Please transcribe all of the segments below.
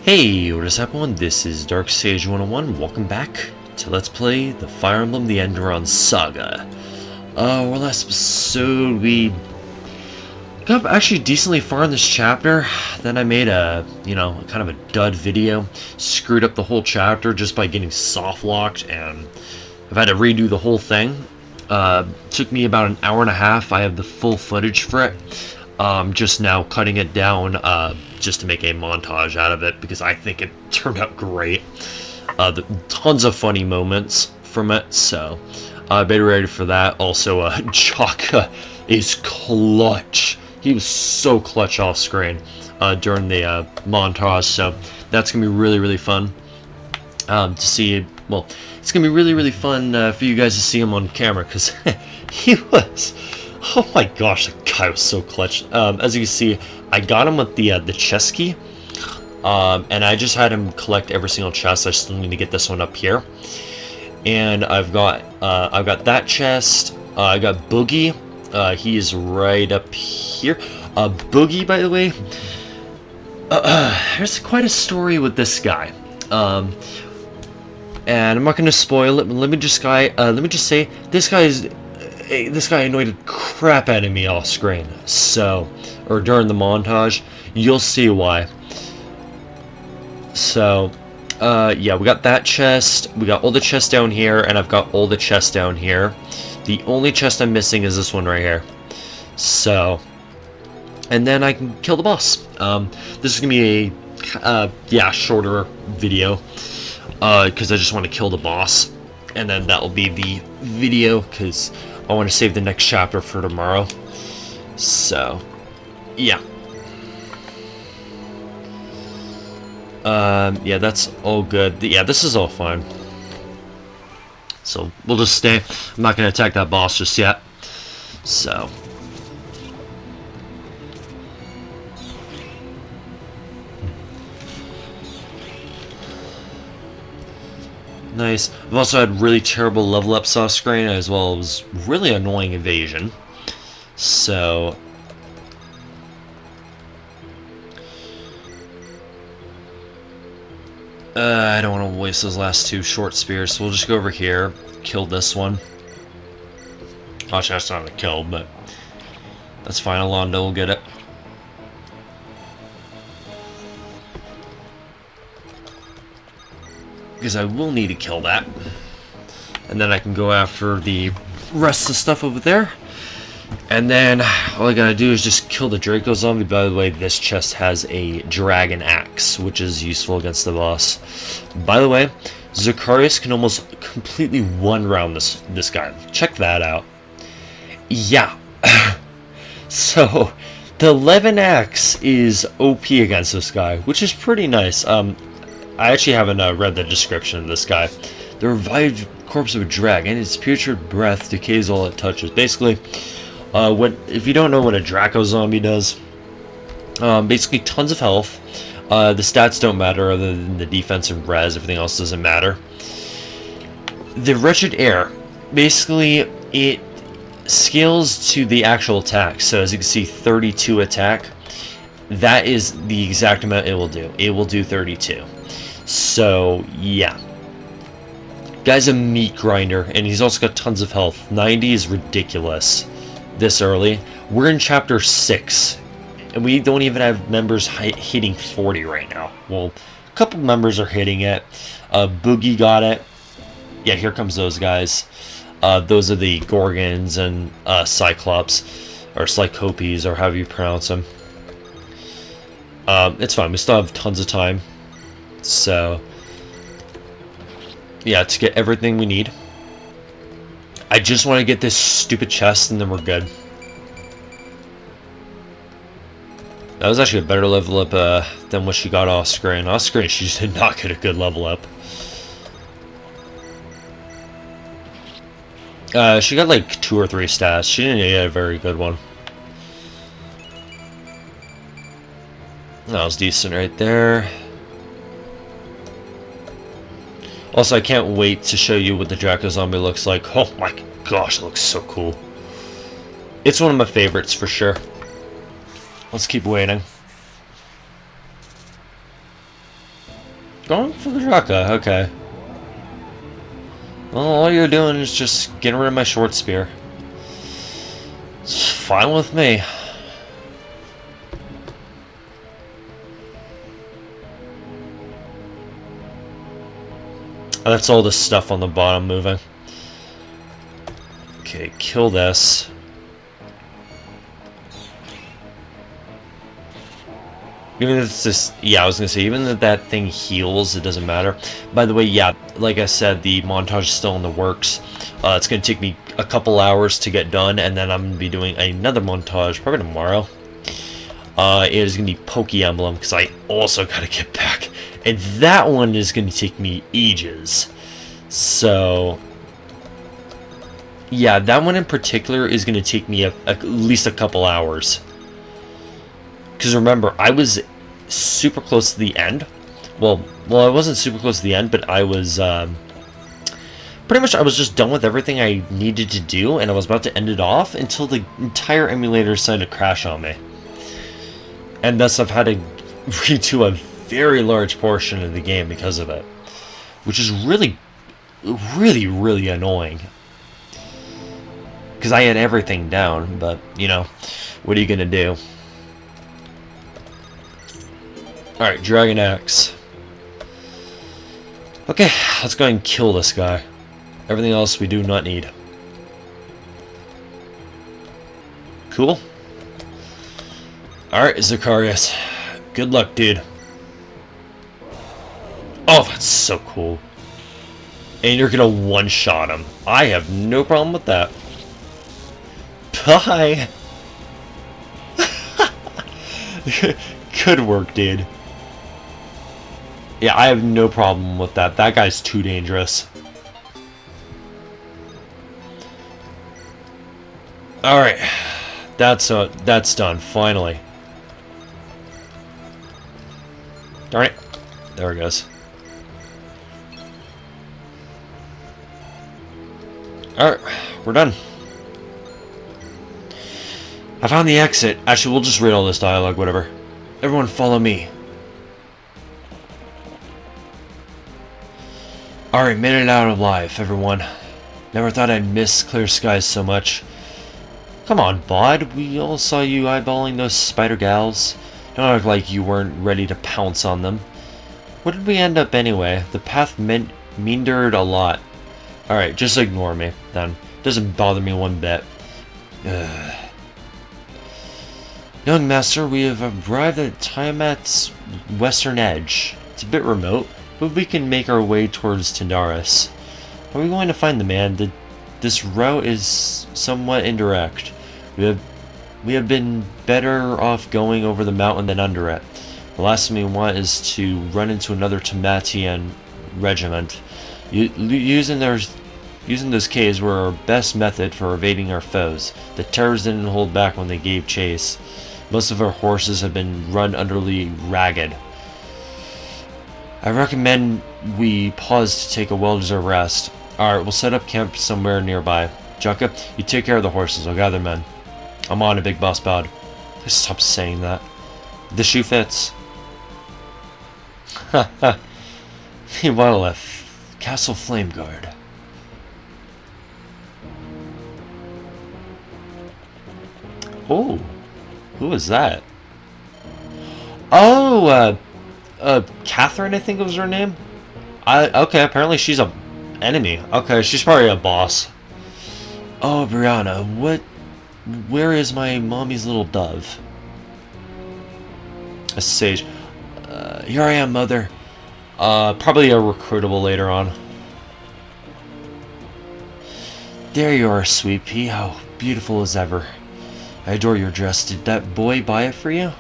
Hey, what is happening? This is Dark Sage 101. Welcome back to Let's Play the Fire Emblem the Andaron Saga. Our last episode, we got actually decently far in this chapter. Then I made a, kind of a dud video. Screwed up the whole chapter just by getting soft locked, and I've had to redo the whole thing. Took me about an hour and a half. I have the full footage for it. Just now cutting it down just to make a montage out of it because I think it turned out great. Tons of funny moments from it, so be ready for that. Also, Chaka is clutch. He was so clutch off screen during the montage, so that's gonna be really fun to see. Well, it's gonna be really fun for you guys to see him on camera because he was. Oh my gosh, that guy was so clutch. As you can see, I got him with the chest key, and I just had him collect every single chest. I still need to get this one up here, and I've got that chest. I got Boogie. He is right up here. Boogie, by the way, there's quite a story with this guy. And I'm not going to spoil it, but let me just say this guy annoyed the crap out of me off screen. So, or during the montage, you'll see why. So, yeah, we got that chest. We got all the chests down here, and I've got all the chests down here. The only chest I'm missing is this one right here. So, and then I can kill the boss. This is gonna be a shorter video because I just want to kill the boss, and then that will be the video because I want to save the next chapter for tomorrow. So, yeah. Yeah, that's all good. Yeah, this is all fine. So, we'll just stay. I'm not going to attack that boss just yet. So. Nice. I've also had really terrible level ups off screen as well as really annoying evasion. So I don't want to waste those last two short spears, so we'll just go over here, kill this one. Actually, that's not a kill, but that's fine. Alonda will get it. Because I will need to kill that. And then I can go after the rest of the stuff over there. And then all I gotta do is just kill the Dracozombie. By the way, this chest has a dragon axe, which is useful against the boss. By the way, Zacharias can almost completely one-round this guy. Check that out. Yeah. So, the 11 axe is OP against this guy, which is pretty nice. I actually haven't read the description of this guy. The revived corpse of a dragon, its putrid breath decays all it touches. Basically, if you don't know what a Dracozombie does, basically tons of health. The stats don't matter other than the defense and res. Everything else doesn't matter. The wretched air, basically it scales to the actual attack. So as you can see, 32 attack. That is the exact amount it will do. It will do 32. So, yeah. Guy's a meat grinder, and he's also got tons of health. 90 is ridiculous this early. We're in chapter 6, and we don't even have members hitting 40 right now. Well, a couple members are hitting it. Boogie got it. Yeah, here comes those guys. Those are the Gorgons and Cyclops, or Cyclopes, or however you pronounce them. It's fine. We still have tons of time. So, yeah, to get everything we need. I just want to get this stupid chest and then we're good. That was actually a better level up than what she got off screen. Off screen, she just did not get a good level up. She got like 2 or 3 stats. She didn't get a very good one. That was decent right there. Also, I can't wait to show you what the Dracozombie looks like. Oh my gosh, it looks so cool. It's one of my favorites for sure. Let's keep waiting. Going for the Draka, okay. Well, all you're doing is just getting rid of my short spear. It's fine with me. That's all the stuff on the bottom moving. Okay, kill this. Even if it's just, yeah, I was gonna say, even if that thing heals, it doesn't matter. By the way, yeah, like I said, the montage is still in the works. It's gonna take me a couple hours to get done, and then I'm gonna be doing another montage, probably tomorrow. It is gonna be Poke Emblem, because I also gotta get back. And that one is gonna take me ages. So, yeah, that one in particular is gonna take me at least a couple hours. Because remember, I was super close to the end. Well, I wasn't super close to the end, but I was pretty much I was just done with everything I needed to do, and I was about to end it off until the entire emulator decided to crash on me. And thus I've had to redo a very large portion of the game because of it, which is really, really annoying. Because I had everything down, but you know, what are you gonna do? Alright, Dragon Axe. Okay, let's go ahead and kill this guy. Everything else we do not need. Cool. Alright, Zacharias. Good luck, dude. Oh, that's so cool. And you're gonna one-shot him. I have no problem with that. Bye! Good work, dude. Yeah, I have no problem with that. That guy's too dangerous. Alright. That's done, finally. Alright. There it goes. Alright, we're done. I found the exit. Actually, we'll just read all this dialogue, whatever. Everyone follow me. Alright, made it out alive, everyone. Never thought I'd miss clear skies so much. Come on, Bod. We all saw you eyeballing those spider gals. Don't act like you weren't ready to pounce on them. Where did we end up anyway? The path meandered a lot. Alright, just ignore me, then. Doesn't bother me one bit. Ugh. Young Master, we have arrived at Tiamat's western edge. It's a bit remote, but we can make our way towards Tindaris. Are we going to find the man? This route is somewhat indirect. We have been better off going over the mountain than under it. The last thing we want is to run into another Tamatian regiment. Using those caves were our best method for evading our foes. The terrors didn't hold back when they gave chase. Most of our horses have been run utterly ragged. I recommend we pause to take a well-deserved rest. Alright, we'll set up camp somewhere nearby. Jaka, you take care of the horses. I'll gather men. I'm on a Big Boss Bod. Just stop saying that. The shoe fits. Haha. Meanwhile, a Castle Flame Guard. Oh. Who is that? Oh, Catherine, I think was her name. Okay, apparently she's a enemy. Okay, she's probably a boss. Oh, Brianna, where is my mommy's little dove? A sage. Here I am, mother. Probably a recruitable later on. There you are, sweet pea. How beautiful as ever. I adore your dress. Did that boy buy it for you?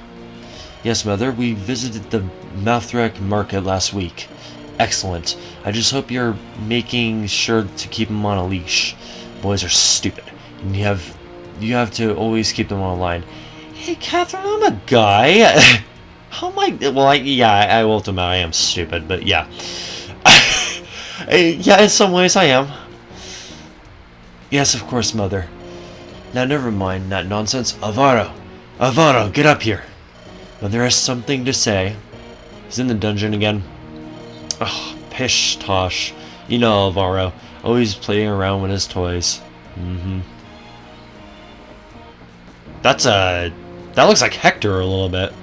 Yes, mother. We visited the Mouthrek market last week. Excellent. I just hope you're making sure to keep him on a leash. Boys are stupid, and you have to always keep them on a line. Hey, Catherine, I'm a guy. How am I? Well, I will admit I am stupid, but yeah. Yeah, in some ways I am. Yes, of course, mother. Now, never mind that nonsense. Alvaro! Get up here! Mother has something to say. He's in the dungeon again. Oh, pish tosh. You know Alvaro, always playing around with his toys. That looks like Hector a little bit.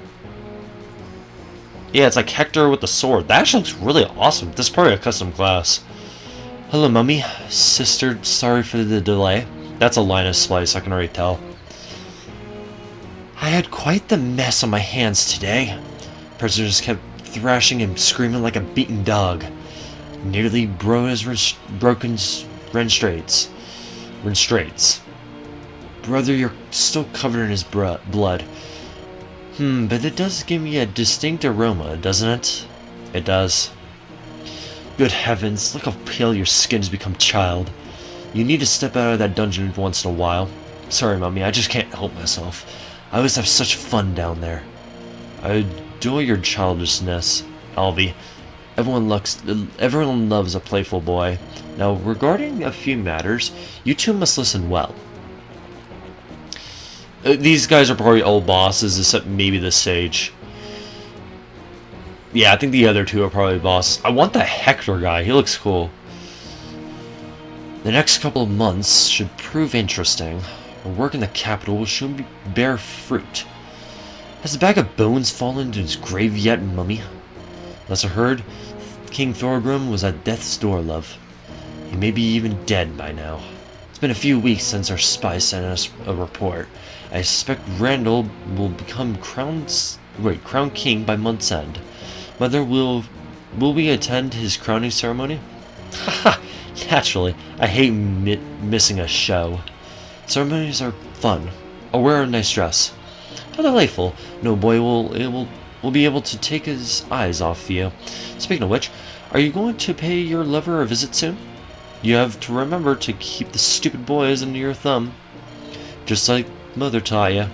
Yeah, it's like Hector with the sword. That actually looks really awesome. This is probably a custom class. Hello, Mummy. Sister, sorry for the delay. That's a Linus Splice, I can already tell. I had quite the mess on my hands today. Prisoners kept thrashing and screaming like a beaten dog. Nearly broke his broken restraints. Brother, you're still covered in his blood. But it does give me a distinct aroma, doesn't it? It does. Good heavens, look how pale your skin's become, child. You need to step out of that dungeon once in a while. Sorry, Mummy, I just can't help myself. I always have such fun down there. I adore your childishness, Alvy. Everyone loves a playful boy. Now, regarding a few matters, you two must listen well. These guys are probably old bosses, except maybe the sage. Yeah, I think the other two are probably bosses. I want the Hector guy. He looks cool. The next couple of months should prove interesting. Our work in the capital will soon bear fruit. Has the bag of bones fallen into his grave yet, Mummy? Unless I heard, King Thorgrim was at death's door, love. He may be even dead by now. It's been a few weeks since our spy sent us a report. I suspect Randall will become crown king by month's end. Mother, will we attend his crowning ceremony? Haha, naturally. I hate missing a show. Ceremonies are fun. I'll wear a nice dress. How delightful. No boy will be able to take his eyes off you. Speaking of which, are you going to pay your lover a visit soon? You have to remember to keep the stupid boys under your thumb. Just like Mother taught you.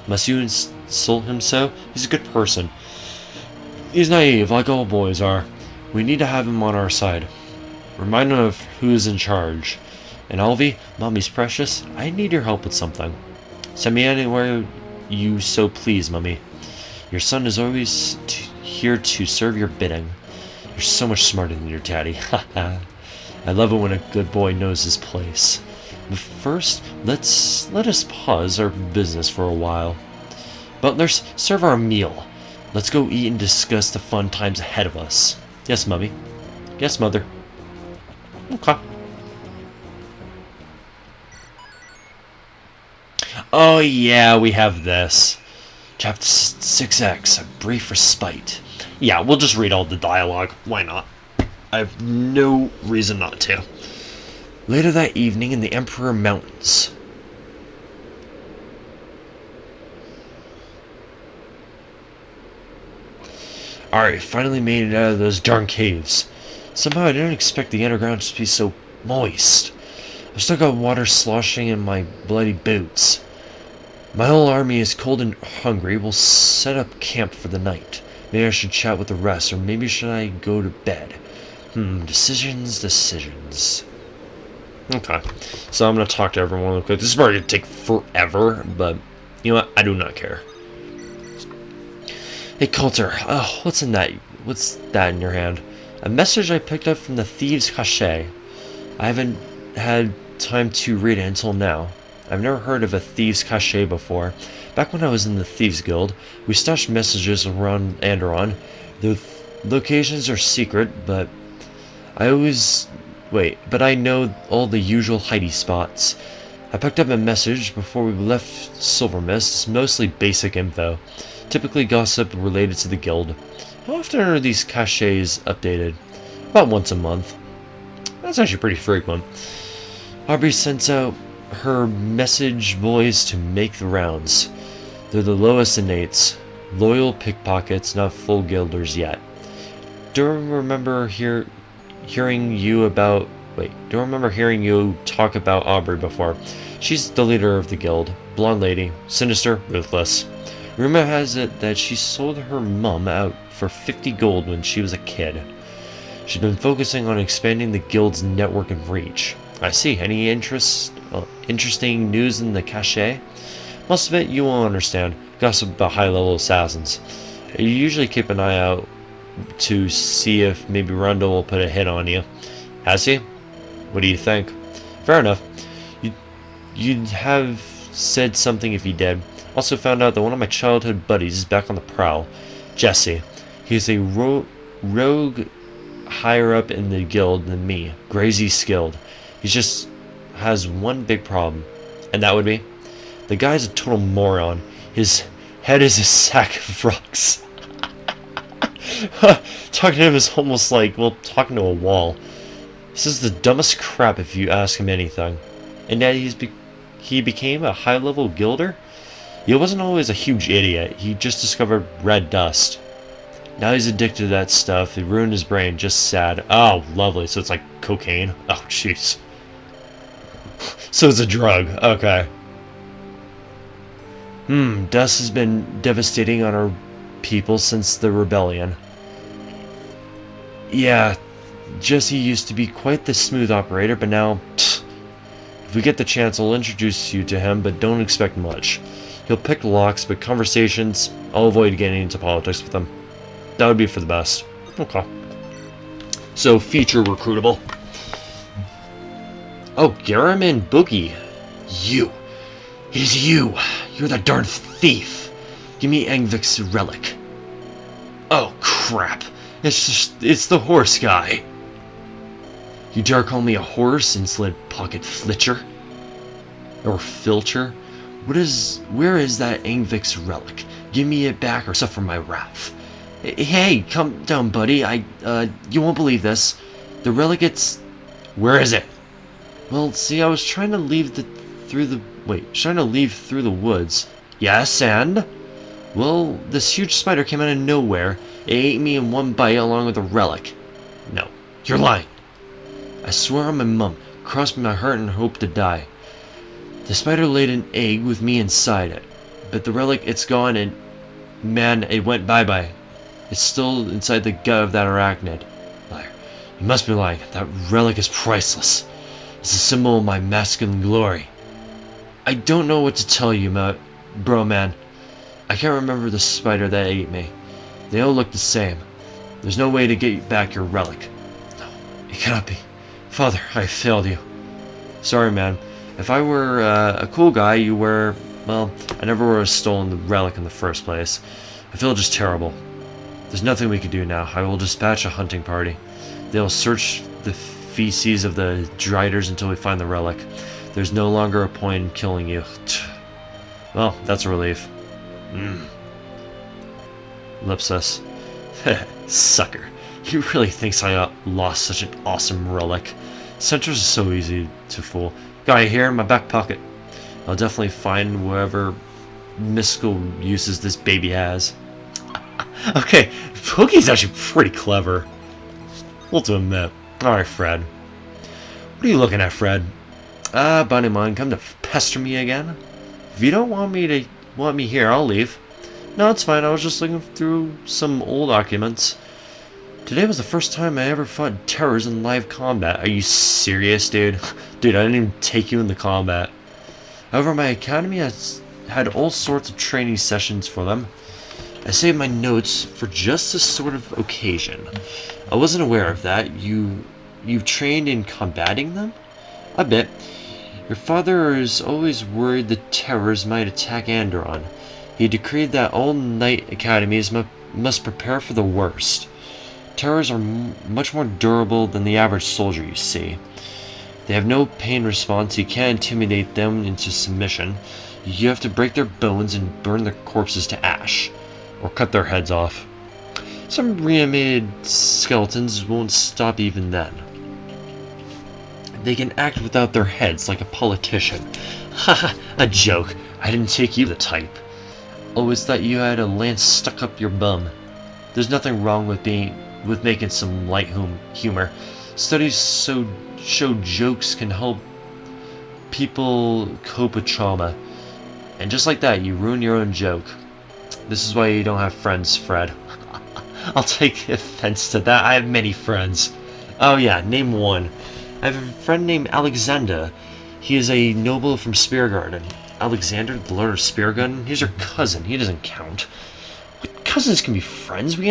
Must you insult him so? He's a good person. He's naive, like all boys are. We need to have him on our side. Remind him of who's in charge. And Alvy, Mommy's precious, I need your help with something. Send me anywhere you so please, Mummy. Your son is always here to serve your bidding. You're so much smarter than your daddy. Haha. I love it when a good boy knows his place. But first, let us pause our business for a while. Butlers, serve our meal. Let's go eat and discuss the fun times ahead of us. Yes, Mummy. Yes, Mother. Okay. Oh yeah, we have this. Chapter 6X, a brief respite. Yeah, we'll just read all the dialogue. Why not? I have no reason not to. Later that evening in the Emperor Mountains. Alright, finally made it out of those darn caves. Somehow I didn't expect the underground to be so moist. I've still got water sloshing in my bloody boots. My whole army is cold and hungry. We'll set up camp for the night. Maybe I should chat with the rest, or maybe should I go to bed? Decisions. Okay, so I'm gonna talk to everyone real quick. This is probably gonna take forever, but you know what? I do not care. Hey Coulter, oh, what's that in your hand? A message I picked up from the Thieves' Cache. I haven't had time to read it until now. I've never heard of a Thieves' Cache before. Back when I was in the Thieves Guild, we stashed messages around Andaron. The locations are secret, but I know all the usual hidey spots. I picked up a message before we left Silvermist. It's mostly basic info. Typically gossip related to the guild. How often are these caches updated? About once a month. That's actually pretty frequent. Aubrey sends out her message boys to make the rounds. They're the lowest innates. Loyal pickpockets, not full guilders yet. Don't remember hearing you talk about Aubrey before. She's the leader of the guild. Blonde lady. Sinister. Ruthless. Rumor has it that she sold her mum out for 50 gold when she was a kid. She's been focusing on expanding the guild's network and reach. I see. Any interesting news in the cache? Most of it you won't understand. Gossip about high-level assassins. You usually keep an eye out to see if maybe Rundle will put a hit on you. Has he? What do you think? Fair enough. You'd have said something if he did. Also found out that one of my childhood buddies is back on the prowl. Jesse. He's a rogue higher up in the guild than me. Crazy skilled. He just has one big problem. And that would be? The guy's a total moron. His head is a sack of rocks. Talking to him is almost like, well, talking to a wall. This is the dumbest crap if you ask him anything. And yet he became a high-level guilder? He wasn't always a huge idiot. He just discovered red dust. Now he's addicted to that stuff. It ruined his brain. Just sad. Oh, lovely. So it's like cocaine? Oh, jeez. So it's a drug. Okay. Dust has been devastating on our people since the rebellion. Yeah, Jesse used to be quite the smooth operator, but now, if we get the chance, I'll introduce you to him, but don't expect much. He'll pick locks, but conversations, I'll avoid getting into politics with him. That would be for the best. Okay. So, feature recruitable. Oh, Garam and Boogie. You. It is you. You're the darn thief. Give me Engvik's relic. Oh, crap. It's the horse guy. You dare call me a horse, insolent pocket flitcher? Or filcher? Where is that Engvik's relic? Give me it back or suffer my wrath. Hey, come down, buddy. You won't believe this. The relic, where is it? Well, see, I was trying to leave through the woods. Yes, and? Well, this huge spider came out of nowhere. It ate me in one bite along with the relic. No, you're lying. I swear on my mum, crossed my heart and hope to die. The spider laid an egg with me inside it. But the relic, it's gone and, man, it went bye-bye. It's still inside the gut of that arachnid. Liar. You must be lying. That relic is priceless. It's a symbol of my masculine glory. I don't know what to tell you, bro, man. I can't remember the spider that ate me. They all look the same. There's no way to get back your relic. No, it cannot be. Father, I failed you. Sorry, man. If I were a cool guy, well, I never would have stolen the relic in the first place. I feel just terrible. There's nothing we can do now. I will dispatch a hunting party. They'll search the feces of the driders until we find the relic. There's no longer a point in killing you. Well, that's a relief. Lipsus. Sucker. He really thinks I lost such an awesome relic. Centaurs are so easy to fool. Got it here in my back pocket. I'll definitely find whatever mystical uses this baby has. Okay, Pookie's actually pretty clever. We'll to admit. Alright, Fred. What are you looking at, Fred? Buddy mine, come to pester me again? If you don't want me here, I'll leave. No, it's fine. I was just looking through some old documents. Today was the first time I ever fought terrors in live combat. Are you serious, dude? Dude, I didn't even take you into combat. However, my academy has had all sorts of training sessions for them. I saved my notes for just this sort of occasion. I wasn't aware of that. You've trained in combating them? A bit. Your father is always worried the terrors might attack Andaron. He decreed that all knight academies must prepare for the worst. Terrors are much more durable than the average soldier, you see. They have no pain response. You can't intimidate them into submission. You have to break their bones and burn their corpses to ash. Or cut their heads off. Some reanimated skeletons won't stop even then. They can act without their heads like a politician. Haha, a joke. I didn't take you the type. Always thought you had a lance stuck up your bum. There's nothing wrong with making some light humor. Studies show jokes can help people cope with trauma. And just like that, you ruin your own joke. This is why you don't have friends, Fred. I'll take offense to that. I have many friends. Oh yeah, name one. I have a friend named Alexander. He is a noble from Speargarden. Alexander, the Lord of Speargarden? He's your cousin. He doesn't count. Cousins can be friends. We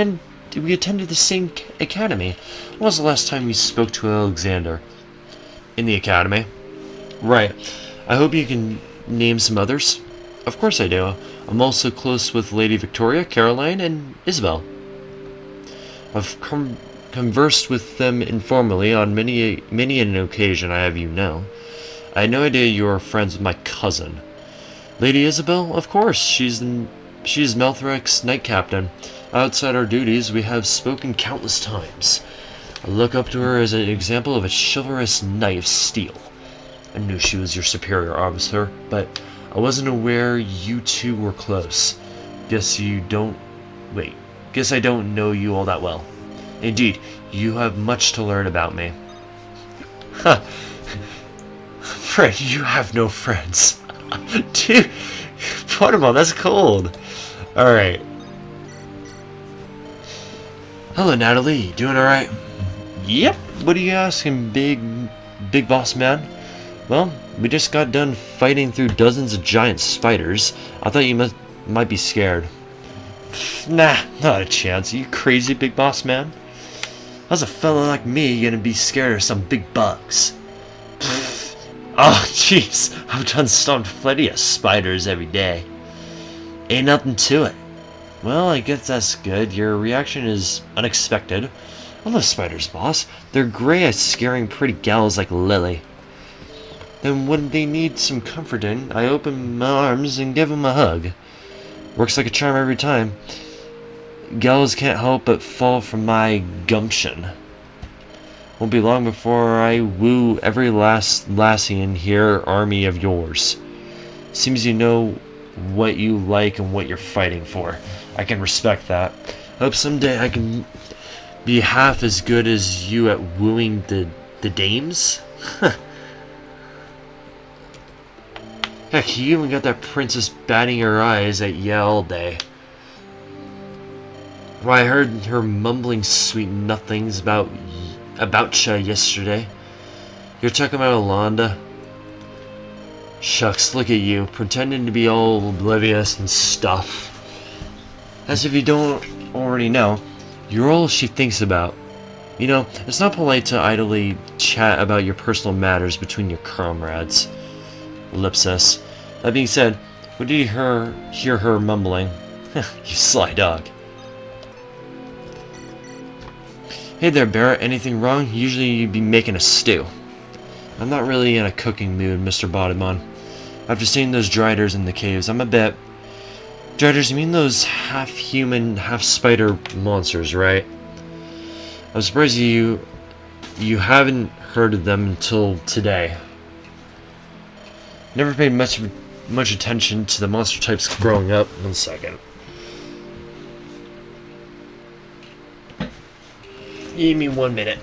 we attended the same academy. When was the last time you spoke to Alexander? In the academy? Right. I hope you can name some others. Of course I do. I'm also close with Lady Victoria, Caroline, and Isabel. I've conversed with them informally on many an occasion, I have you know. I had no idea you were friends with my cousin. Lady Isabel? Of course, she's Melthrak's knight captain. Outside our duties, we have spoken countless times. I look up to her as an example of a chivalrous knight of steel. I knew she was your superior officer, but I wasn't aware you two were close. Guess I don't know you all that well. Indeed, you have much to learn about me. Huh. Fred, you have no friends. Dude, Portable, that's cold. Alright. Hello, Natalie. Doing alright? Yep. What are you asking, big boss man? Well, we just got done fighting through dozens of giant spiders. I thought you might be scared. Nah, not a chance. Are you crazy, big boss man? How's a fella like me gonna be scared of some big bugs? Oh, jeez. I've done stomped plenty of spiders every day. Ain't nothing to it. Well, I guess that's good. Your reaction is unexpected. I love spiders, boss. They're great at scaring pretty gals like Lily. Then when they need some comforting, I open my arms and give them a hug. Works like a charm every time. Gals can't help but fall for my gumption. Won't be long before I woo every last lassie in here army of yours. Seems you know what you like and what you're fighting for. I can respect that. Hope someday I can be half as good as you at wooing the dames. Heck, you even got that princess batting her eyes at you all day. Why, I heard her mumbling sweet nothings about ya yesterday. You're talking about Alonda? Shucks, look at you, pretending to be all oblivious and stuff. As if you don't already know, you're all she thinks about. You know, it's not polite to idly chat about your personal matters between your comrades. Ellipsis. That being said, what did you hear her mumbling? You sly dog. Hey there, Barrett. Anything wrong? Usually you'd be making a stew. I'm not really in a cooking mood, Mr. Bodimon. After seeing those driders in the caves, I'm a bit... Driders, you mean those half-human, half-spider monsters, right? I'm surprised you haven't heard of them until today. Never paid much attention to the monster types growing up. 1 second. Give me 1 minute.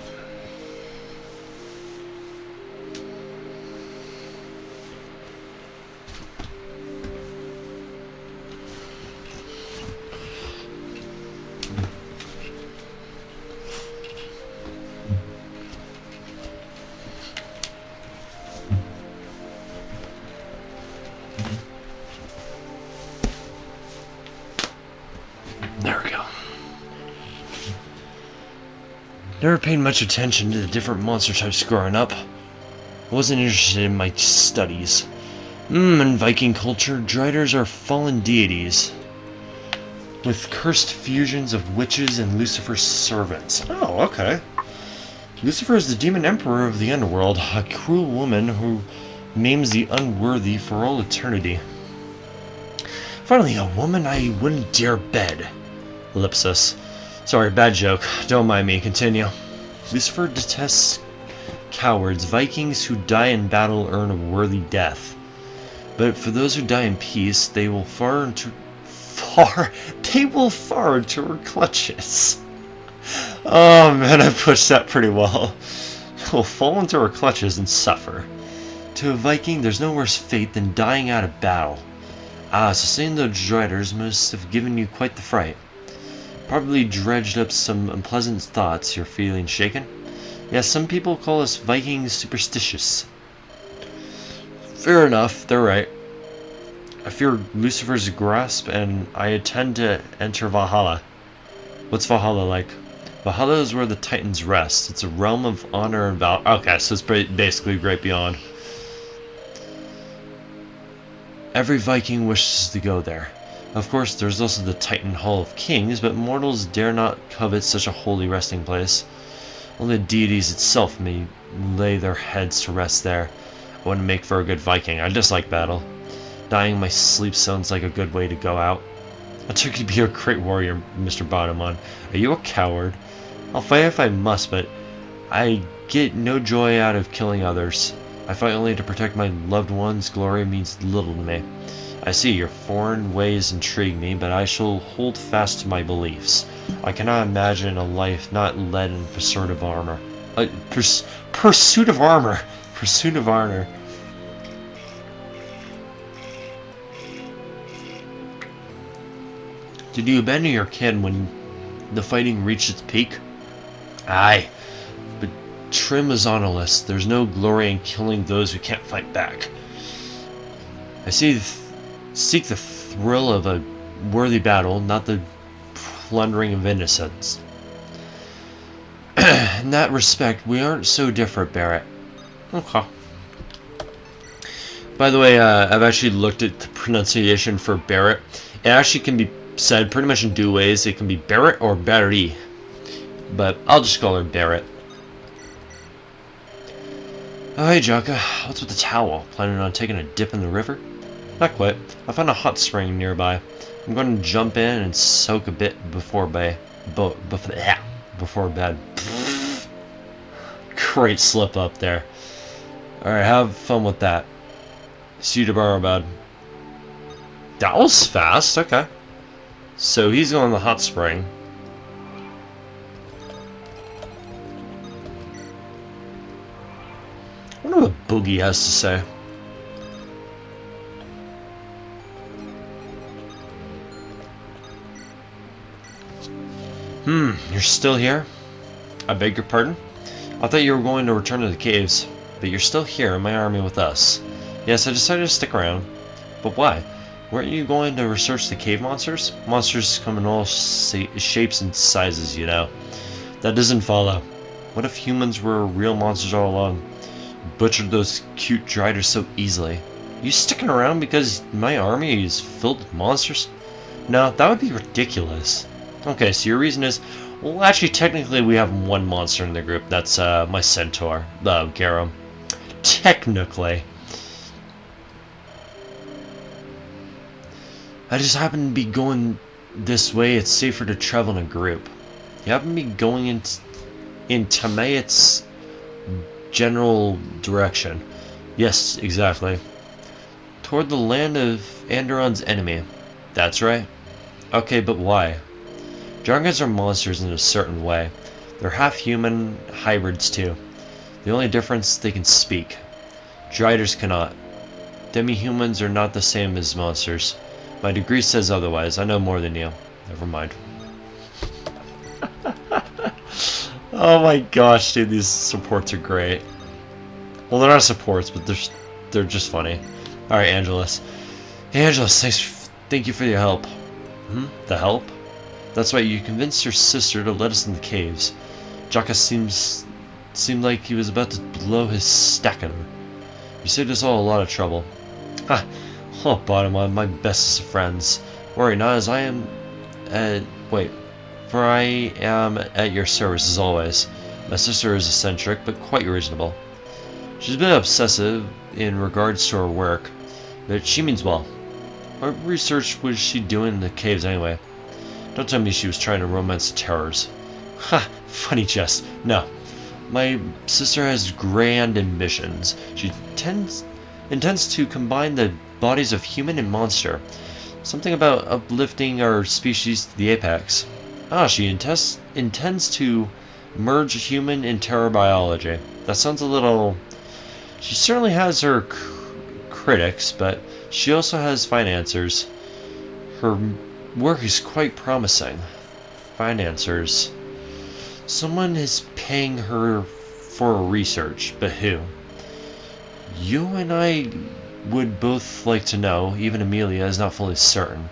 There we go. Never paid much attention to the different monster types growing up. I wasn't interested in my studies. In Viking culture, driders are fallen deities with cursed fusions of witches and Lucifer's servants. Oh, okay. Lucifer is the demon emperor of the underworld, a cruel woman who maims the unworthy for all eternity. Finally, a woman I wouldn't dare bed. Ellipsis. Sorry, bad joke. Don't mind me. Continue. Lucifer detests cowards. Vikings who die in battle earn a worthy death. But for those who die in peace, they will fall into her clutches. Oh man, I pushed that pretty well. They will fall into her clutches and suffer. To a Viking, there's no worse fate than dying out of battle. So seeing those driders must have given you quite the fright. Probably dredged up some unpleasant thoughts. You're feeling shaken? Yeah, some people call us Vikings superstitious. Fair enough, they're right. I fear Lucifer's grasp, and I intend to enter Valhalla. What's Valhalla like? Valhalla is where the Titans rest. It's a realm of honor and valor. Okay, so it's basically Great Beyond. Every Viking wishes to go there. Of course, there's also the Titan Hall of Kings, but mortals dare not covet such a holy resting place. Only the deities itself may lay their heads to rest there. I wouldn't make for a good Viking. I dislike battle. Dying in my sleep sounds like a good way to go out. I took you to be a great warrior, Mr. Bottomon. Are you a coward? I'll fight if I must, but I get no joy out of killing others. I fight only to protect my loved ones. Glory means little to me. I see your foreign ways intrigue me, but I shall hold fast to my beliefs. I cannot imagine a life not led in pursuit of armor. Pursuit of armor! Pursuit of honor. Did you abandon your kin when the fighting reached its peak? Aye, but Trim is honorless. There's no glory in killing those who can't fight back. I seek the thrill of a worthy battle, not the plundering of innocents. In that respect, we aren't so different, Barrett. Okay. By the way, I've actually looked at the pronunciation for Barrett. It actually can be said pretty much in two ways. It can be Barrett or Barry, but I'll just call her Barrett. Oh, hey, Jaka. What's with the towel? Planning on taking a dip in the river? Not quite. I found a hot spring nearby. I'm going to jump in and soak a bit before bed. Great slip up there. Alright, have fun with that. See you tomorrow, bud. That was fast, okay. So he's going to the hot spring. I wonder what Boogie has to say. You're still here? I beg your pardon? I thought you were going to return to the caves, but you're still here in my army with us. Yes, I decided to stick around. But why? Weren't you going to research the cave monsters? Monsters come in all shapes and sizes, you know. That doesn't follow. What if humans were real monsters all along? Butchered those cute driders so easily. You sticking around because my army is filled with monsters? No, that would be ridiculous. Okay, so your reason is, well, actually, technically, we have one monster in the group. That's my centaur, Garum. Technically. I just happen to be going this way. It's safer to travel in a group. You happen to be going in Tamayet's general direction. Yes, exactly. Toward the land of Andaron's enemy. That's right. Okay, but why? Dragons are monsters in a certain way. They're half-human hybrids too. The only difference, they can speak. Driders cannot. Demi-humans are not the same as monsters. My degree says otherwise. I know more than you. Never mind. Oh my gosh, dude, these supports are great. Well, they're not supports, but they're just funny. Alright, Angelus. Hey, Angelus, thank you for your help. The help? That's right, you convinced your sister to let us in the caves. Jaka seemed like he was about to blow his stack at her. You saved us all a lot of trouble. Ha! Oh, Bottomon, my bestest of friends. Worry not, as I am for I am at your service as always. My sister is eccentric, but quite reasonable. She's a bit obsessive in regards to her work, but she means well. What research was she doing in the caves anyway? Don't tell me she was trying to romance the terrors. Ha! Funny jest. No. My sister has grand ambitions. She intends to combine the bodies of human and monster. Something about uplifting our species to the apex. Ah, she intends to merge human and terror biology. That sounds a little... She certainly has her critics, but she also has financiers. Her work is quite promising. Financiers. Someone is paying her for research, but who? You and I would both like to know. Even Amelia is not fully certain.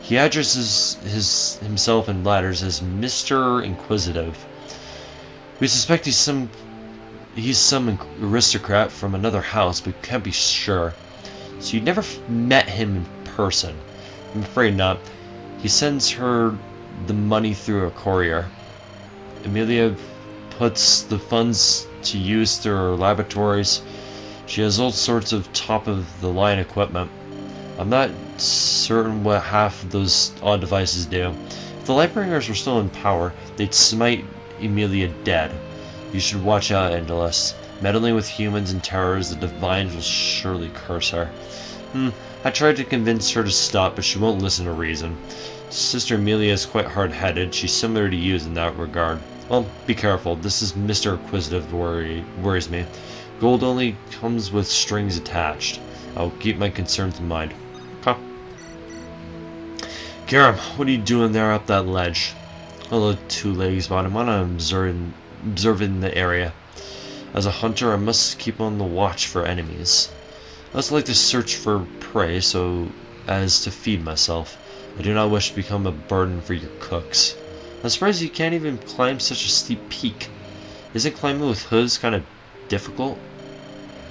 He addresses himself in letters as Mr. Inquisitive. We suspect he's some aristocrat from another house, but can't be sure. So you never met him in person? I'm afraid not. He sends her the money through a courier. Amelia puts the funds to use through her laboratories. She has all sorts of top-of-the-line equipment. I'm not certain what half of those odd devices do. If the Lightbringers were still in power, they'd smite Emilia dead. You should watch out, Angelus. Meddling with humans and terrors, the Divines will surely curse her. I tried to convince her to stop, but she won't listen to reason. Sister Amelia is quite hard-headed. She's similar to you in that regard. Well, be careful. This is Mr. Inquisitive worries me. Gold only comes with strings attached. I'll keep my concerns in mind. Okay. Garam, what are you doing there up that ledge? Hello, Two Legs Bottom. I'm observing the area. As a hunter, I must keep on the watch for enemies. I also like to search for prey so as to feed myself. I do not wish to become a burden for your cooks. I'm surprised you can't even climb such a steep peak. Isn't climbing with hooves kind of difficult?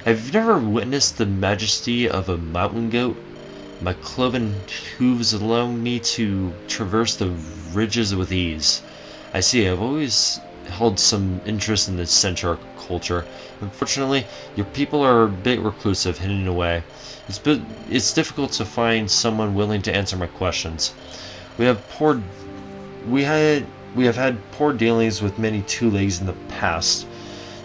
Have you never witnessed the majesty of a mountain goat? My cloven hooves allow me to traverse the ridges with ease. I see, I've always held some interest in the centaur culture. Unfortunately, your people are a bit reclusive, hidden away. It's difficult to find someone willing to answer my questions. We have had poor dealings with many Two Legs in the past.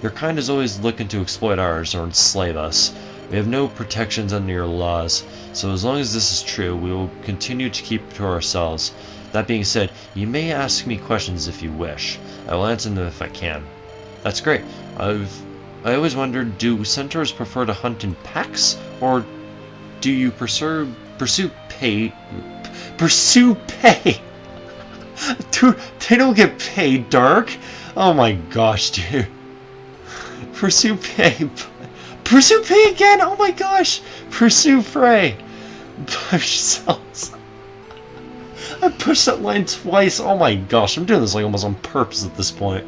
Your kind is always looking to exploit ours or enslave us. We have no protections under your laws, so as long as this is true, we will continue to keep to ourselves. That being said, you may ask me questions if you wish. I will answer them if I can. That's great. I always wondered, do centaurs prefer to hunt in packs, or do you pursue pay? Dude, they don't get paid, Dark. Oh my gosh, dude. Pursue pay. Pursue pay again. Oh my gosh. Pursue prey. I pushed that line twice. Oh my gosh, I'm doing this like almost on purpose at this point.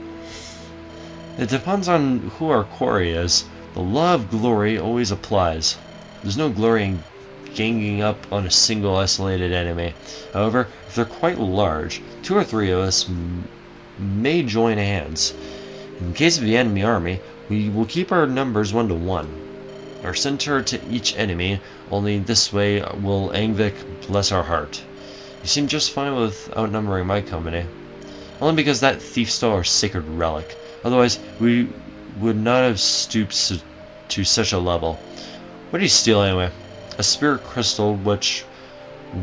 It depends on who our quarry is. The law of glory always applies. There's no glory in ganging up on a single isolated enemy. However, if they're quite large, 2 or 3 of us may join hands. In case of the enemy army, we will keep our numbers 1 to 1. Our center to each enemy, only this way will Angvik bless our heart. You seem just fine with outnumbering my company. Only because that thief stole our sacred relic. Otherwise, we would not have stooped to such a level. What did he steal anyway? A spirit crystal which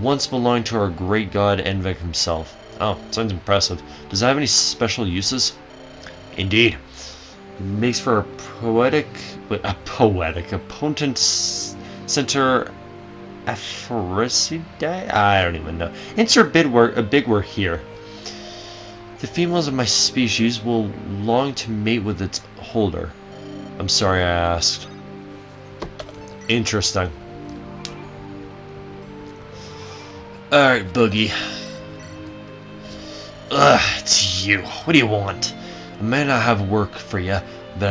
once belonged to our great god Angvik himself. Oh, sounds impressive. Does it have any special uses? Indeed. It makes for a potent center Aphrodite? I don't even know. Insert a big word here. The females of my species will long to mate with its holder. I'm sorry I asked. Interesting. Alright, Boogie. Ugh, it's you. What do you want? I may not have work for you, but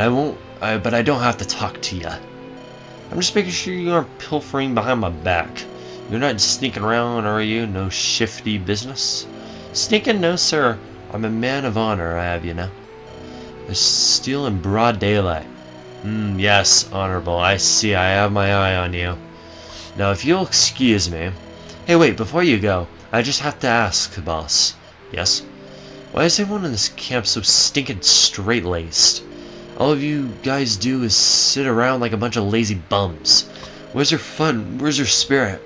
I don't have to talk to you. I'm just making sure you aren't pilfering behind my back. You're not sneaking around, are you? No shifty business? Sneaking? No, sir. I'm a man of honor, I have you know. I steal in broad daylight. Yes, honorable. I see. I have my eye on you. Now, if you'll excuse me... Hey, wait, before you go, I just have to ask, boss. Yes? Why is everyone in this camp so stinking straight-laced? All of you guys do is sit around like a bunch of lazy bums. Where's your fun? Where's your spirit?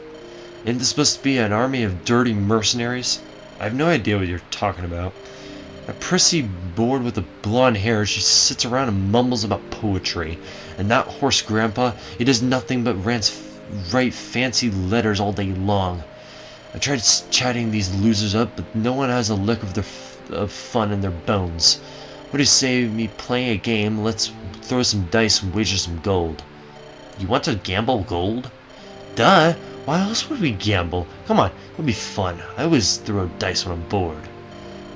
Isn't this supposed to be an army of dirty mercenaries? I have no idea what you're talking about. A prissy board with the blonde hair, she sits around and mumbles about poetry. And that horse grandpa, he does nothing but write fancy letters all day long. I tried chatting these losers up, but no one has a lick of fun in their bones. What do you say me playing a game? Let's throw some dice and wager some gold. You want to gamble gold? Duh! Why else would we gamble? Come on, it would be fun. I always throw dice when I'm bored.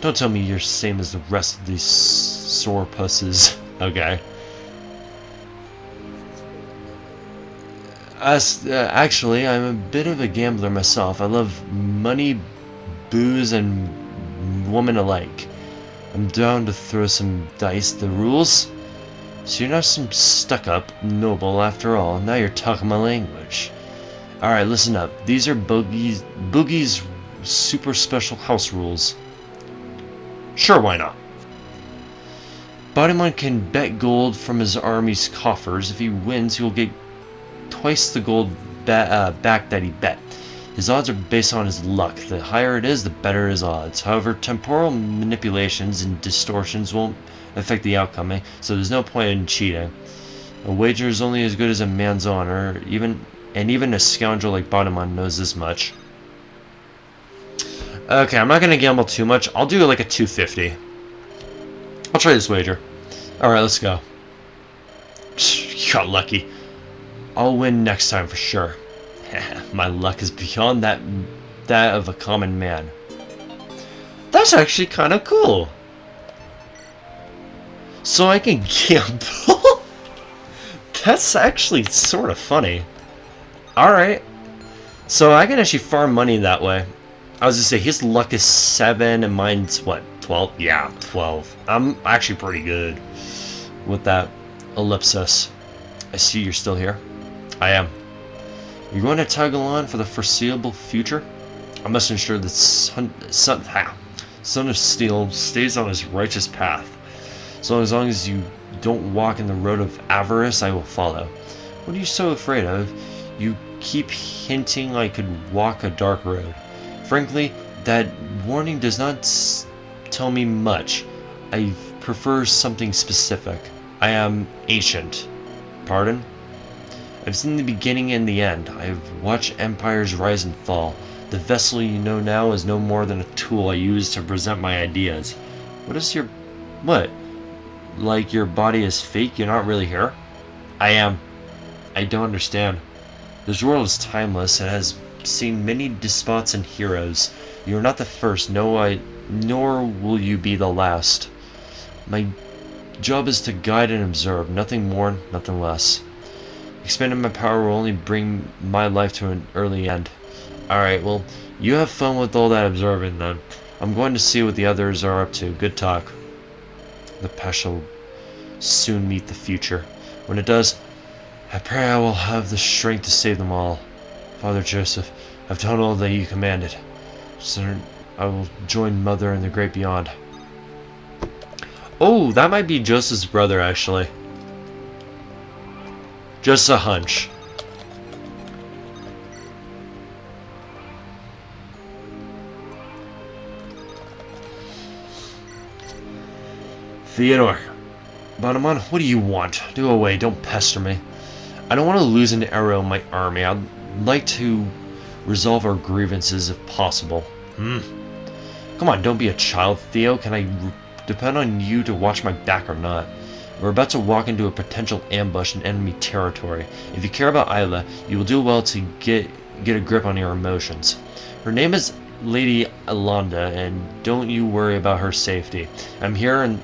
Don't tell me you're same as the rest of these sore pusses. Okay. Actually, I'm a bit of a gambler myself. I love money, booze, and woman alike. I'm down to throw some dice. The rules? So you're not some stuck-up noble after all. Now you're talking my language. Alright, listen up. These are Boogie's super special house rules. Sure, why not? Bodymon can bet gold from his army's coffers. If he wins, he will get twice the gold back that he bet. His odds are based on his luck. The higher it is, the better his odds. However, temporal manipulations and distortions won't affect the outcome, so there's no point in cheating. A wager is only as good as a man's honor, even a scoundrel like Bodymon knows this much. Okay, I'm not gonna gamble too much. I'll do like a 250. I'll try this wager. Alright, let's go. You got lucky. I'll win next time for sure. My luck is beyond that of a common man. That's actually kind of cool. So I can gamble? That's actually sort of funny. Alright. So I can actually farm money that way. I was gonna say, his luck is 7 and mine's what, 12? Yeah, 12. I'm actually pretty good with that ellipsis. I see you're still here. I am. You're going to tag along for the foreseeable future? I must ensure that Son of Steel stays on his righteous path. So as long as you don't walk in the road of avarice, I will follow. What are you so afraid of? You keep hinting I could walk a dark road. Frankly, that warning does not tell me much. I prefer something specific. I am ancient. Pardon? I've seen the beginning and the end. I have watched empires rise and fall. The vessel you know now is no more than a tool I use to present my ideas. What is your... what? Like your body is fake? You're not really here? I am. I don't understand. This world is timeless and has seen many despots and heroes. You are not the first, nor will you be the last. My job is to guide and observe, nothing more, nothing less. Expanding my power will only bring my life to an early end. Alright, well, you have fun with all that observing then. I'm going to see what the others are up to. Good talk. The past shall soon meet the future. When it does, I pray I will have the strength to save them all. Father Joseph, I've done all that you commanded. Soon I will join Mother in the great beyond. Oh, that might be Joseph's brother, actually. Just a hunch. Theodore. Bodymon, what do you want? Do away, don't pester me. I don't want to lose an arrow in my army. I'd like to resolve our grievances if possible. Come on, don't be a child, Theo. Can I depend on you to watch my back or not? We're about to walk into a potential ambush in enemy territory. If you care about Isla, you will do well to get a grip on your emotions. Her name is Lady Alonda, and don't you worry about her safety. I'm here and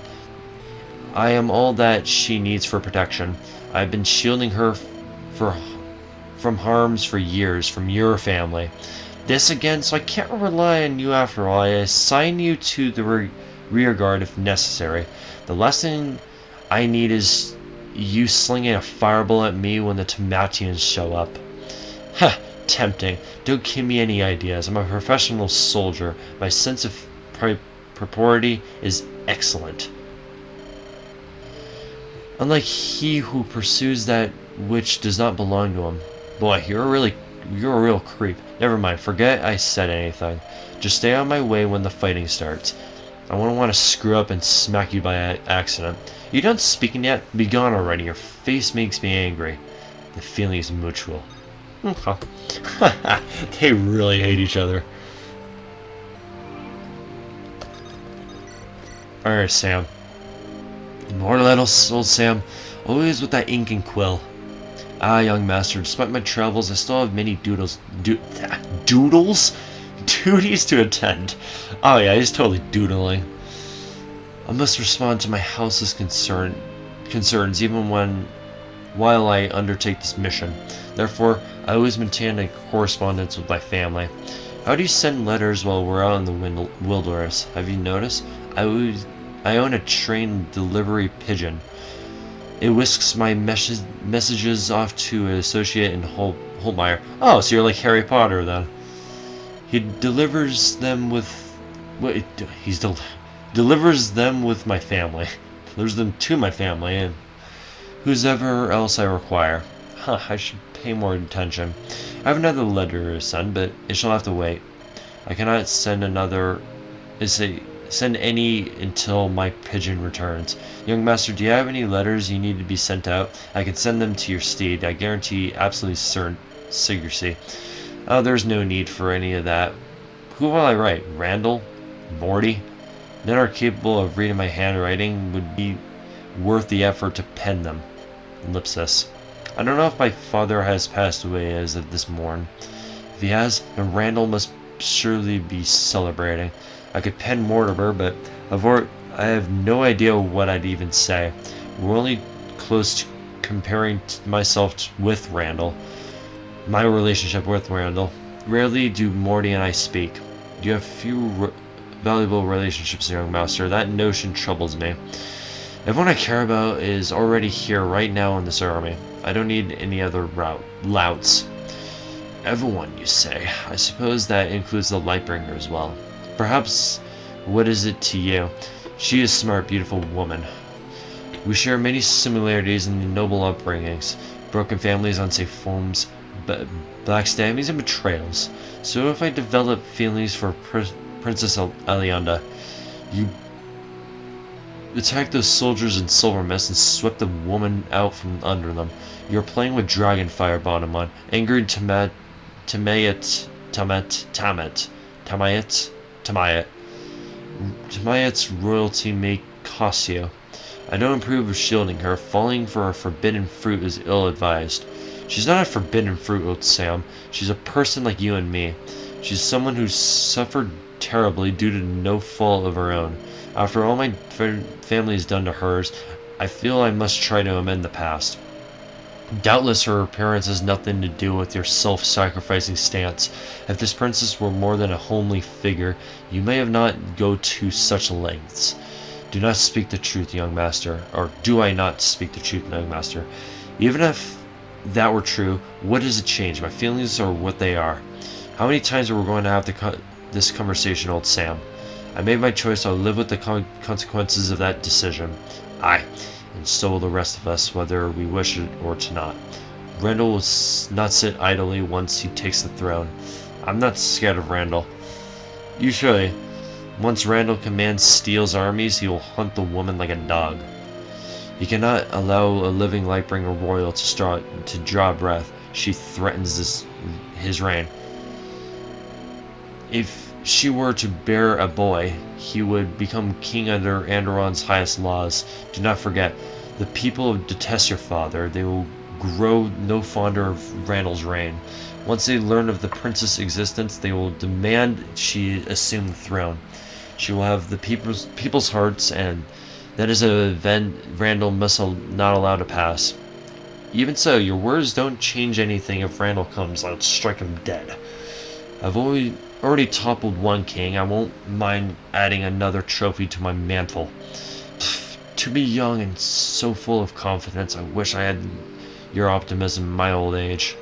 I am all that she needs for protection. I've been shielding her from harms for years, from your family. This again, so I can't rely on you after all. I assign you to the rear guard if necessary. The last thing I need is you slinging a fireball at me when the Tomatians show up. Ha! Tempting. Don't give me any ideas. I'm a professional soldier. My sense of propriety is excellent. Unlike he who pursues that which does not belong to him. Boy, you're a real creep. Never mind, forget I said anything. Just stay on my way when the fighting starts. I won't want to screw up and smack you by accident. You done speaking yet? Be gone already. Your face makes me angry. The feeling is mutual. They really hate each other. Alright, Sam. More little old Sam. Always with that ink and quill. Ah, young master, despite my travels, I still have many doodles? Duties to attend. Oh yeah, he's totally doodling. I must respond to my house's concerns even while I undertake this mission. Therefore, I always maintain a correspondence with my family. How do you send letters while we're out in the wilderness? Have you noticed? I own a trained delivery pigeon. It whisks my messages off to an associate in Holtmeyer. Oh, so you're like Harry Potter then. He delivers them with... Wait, delivers them with my family. Delivers them to my family and whoever else I require. Huh, I should pay more attention. I have another letter to send, but it shall have to wait. I cannot send send any until my pigeon returns. Young master, do you have any letters you need to be sent out? I can send them to your steed. I guarantee absolutely certain secrecy. Oh, there's no need for any of that. Who will I write? Randall? Morty? None are capable of reading my handwriting would be worth the effort to pen them. Ellipsis. I don't know if my father has passed away as of this morn. If he has, then Randall must surely be celebrating. I could pen Mortimer, but I have no idea what I'd even say. We're only close to comparing myself with Randall. My relationship with Randall. Rarely do Morty and I speak. You have few valuable relationships, young master. That notion troubles me. Everyone I care about is already here right now in this army. I don't need any other louts. Everyone, you say. I suppose that includes the Lightbringer as well. Perhaps, what is it to you? She is a smart, beautiful woman. We share many similarities in the noble upbringings, broken families, unsafe homes, backstabbings, and betrayals. So if I develop feelings for Princess Alianda, you attacked those soldiers in Silver Mist and swept the woman out from under them. You're playing with Dragonfire, Bonamon. Angered Tamayet's royalty may cost you. I don't approve of shielding her. Falling for a forbidden fruit is ill-advised. She's not a forbidden fruit, old Sam. She's a person like you and me. She's someone who's suffered terribly due to no fault of her own. After all my family has done to hers, I feel I must try to amend the past. Doubtless her appearance has nothing to do with your self-sacrificing stance. If this princess were more than a homely figure, you may have not go to such lengths. Do not speak the truth, young master. Or do I not speak the truth, young master? Even if that were true, what does it change? My feelings are what they are. How many times are we going to have this conversation, old Sam? I made my choice. I'll live with the consequences of that decision. Aye, and so will the rest of us, whether we wish it or to not. Randall will not sit idly once he takes the throne. I'm not scared of Randall. Usually, once Randall commands Steel's armies, he will hunt the woman like a dog. He cannot allow a living Lightbringer royal to draw breath. She threatens his reign. If she were to bear a boy, he would become king under Andaron's highest laws. Do not forget, the people detest your father. They will grow no fonder of Randall's reign. Once they learn of the princess' existence, they will demand she assume the throne. She will have the people's hearts, and that is an event Randall must not allow to pass. Even so, your words don't change anything. If Randall comes, I'll strike him dead. I've already toppled one king. I won't mind adding another trophy to my mantle. To be young and so full of confidence, I wish I had your optimism in my old age.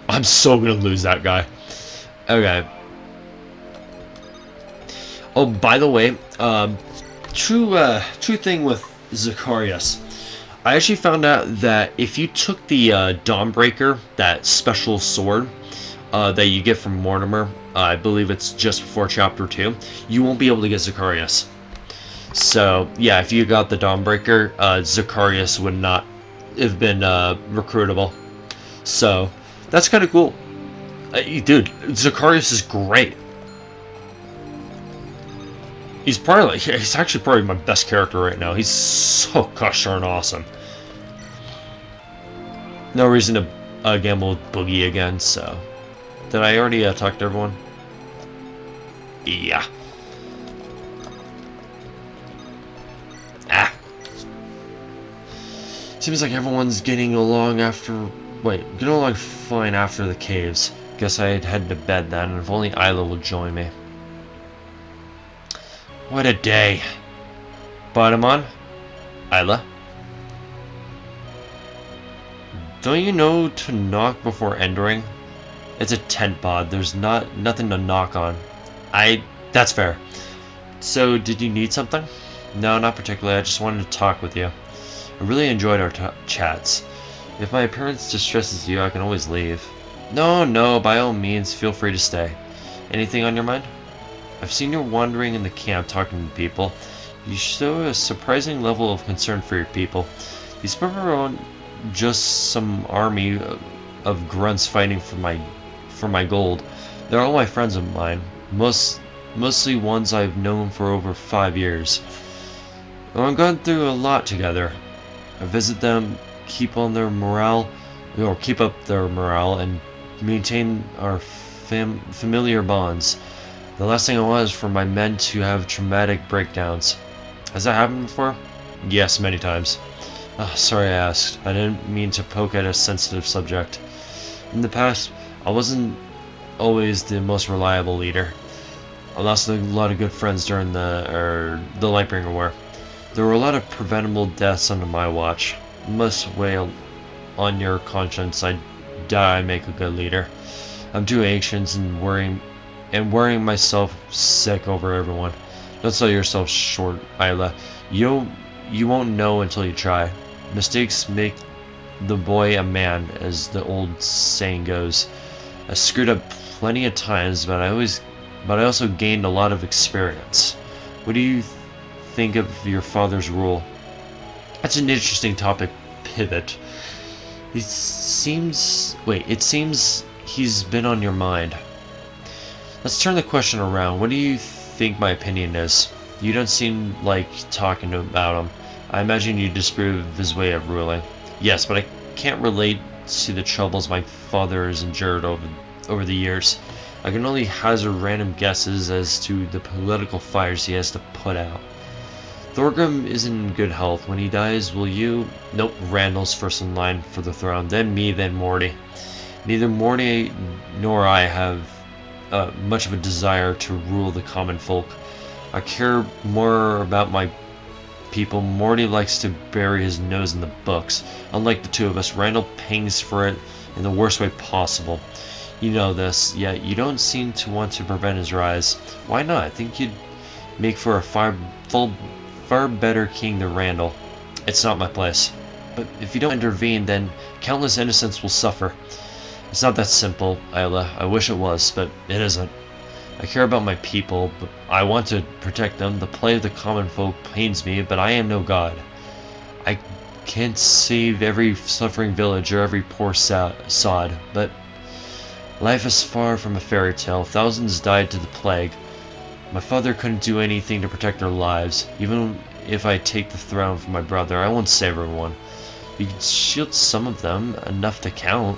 I'm so gonna lose that guy. Okay. Oh, by the way, true thing with Zacharias. I actually found out that if you took the Dawnbreaker, that special sword that you get from Mortimer, I believe it's just before Chapter 2, you won't be able to get Zacharias. So, yeah, if you got the Dawnbreaker, Zacharias would not have been recruitable. So, that's kind of cool. Dude, Zacharias is great. He's actually probably my best character right now. He's so gosh darn awesome. No reason to gamble with Boogie again, so... Did I already talk to everyone? Yeah. Ah. Seems like everyone's getting along fine after the caves. Guess I'd head to bed then, if only Isla will join me. What a day. Bottomon? Isla? Don't you know to knock before entering? It's a tent bod. There's nothing to knock on. That's fair. So, did you need something? No, not particularly. I just wanted to talk with you. I really enjoyed our chats. If my appearance distresses you, I can always leave. No, by all means, feel free to stay. Anything on your mind? I've seen you wandering in the camp talking to people. You show a surprising level of concern for your people. These people aren't just some army of grunts fighting for my gold. They're all my friends of mine. Mostly ones I've known for over 5 years. I've gone through a lot together. I visit them, keep up their morale, and maintain our familiar bonds. The last thing I want is for my men to have traumatic breakdowns. Has that happened before? Yes, many times. Oh, sorry I asked. I didn't mean to poke at a sensitive subject. In the past, I wasn't always the most reliable leader. I lost a lot of good friends during the Lightbringer War. There were a lot of preventable deaths under my watch. It must weigh on your conscience. I doubt I make a good leader. I'm too anxious and worrying myself sick over everyone. Don't sell yourself short, Isla. You won't know until you try. Mistakes make the boy a man, as the old saying goes. I screwed up plenty of times, but I also gained a lot of experience. What do you think of your father's rule? That's an interesting topic pivot. It seems he's been on your mind. Let's turn the question around. What do you think my opinion is? You don't seem like talking about him. I imagine you disapprove of his way of ruling. Yes, but I can't relate to the troubles my father has endured over the years. I can only hazard random guesses as to the political fires he has to put out. Thorgrim isn't in good health. When he dies, will you... Nope, Randall's first in line for the throne, then me, then Morty. Neither Morty nor I have much of a desire to rule the common folk. I care more about my people. Morty likes to bury his nose in the books. Unlike the two of us, Randall pangs for it in the worst way possible. You know this, yet you don't seem to want to prevent his rise. Why not? I think you'd make for a far better king than Randall. It's not my place. But if you don't intervene, then countless innocents will suffer. It's not that simple, Isla. I wish it was, but it isn't. I care about my people, but I want to protect them. The plight of the common folk pains me, but I am no god. I can't save every suffering village or every poor sod, but life is far from a fairy tale. Thousands died to the plague. My father couldn't do anything to protect their lives. Even if I take the throne from my brother, I won't save everyone. You can shield some of them, enough to count.